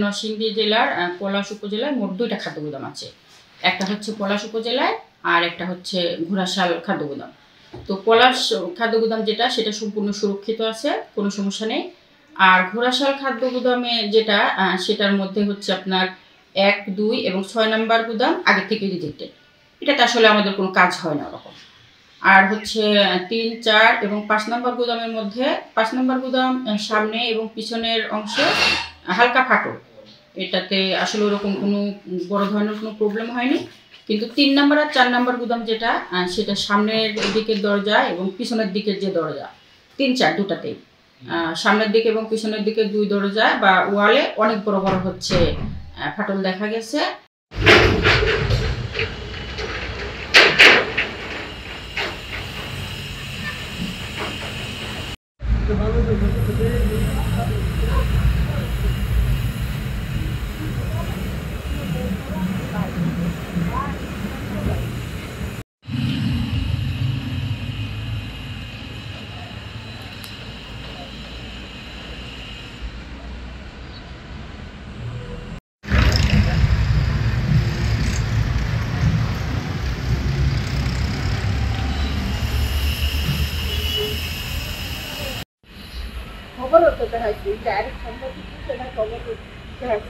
নরসিংদী জেলার পলাশ উপজেলায় মোট 2টা খাদ্য গুদাম আছে। একটা হচ্ছে পলাশ উপজেলায় আর একটা হচ্ছে ঘোড়াশাল খাদ্য গুদাম। তো পলাশ খাদ্য গুদাম যেটা সেটা সম্পূর্ণ সুরক্ষিত আছে, কোনো সমস্যা নেই। আর ঘোড়াশাল খাদ্য গুদামে যেটা সেটার মধ্যে হচ্ছে আপনার 1, 2 এবং 6 নম্বর গুদাম আগে থেকে রিজেক্টেড। এটাতে আসলে আমাদের কোনো কাজ হয় না ওরকম। আর হচ্ছে 3, 4 এবং 5 নম্বর গুদামের মধ্যে 5 নম্বর গুদাম সামনে এবং পিছনের অংশে হালকা ফাটল, এটাতে আসলে ওরকম কোনো বড় ধরনের কোনো প্রবলেম হয়নি। কিন্তু 3 নম্বর আর 4 নম্বর গুদাম যেটা সেটা সামনের দিকের দরজা এবং পিছনের দিকের যে দরজা 3, 4 দুটাতেই সামনের দিকে এবং পিছনের দিকে 2 দরজা বা ওয়ালে অনেক বড় বড় হচ্ছে ফাটল দেখা গেছে। খবর হতে হয়, ডাইরেক্ট সম্পর্কিত সেটা খবর হতে হয়।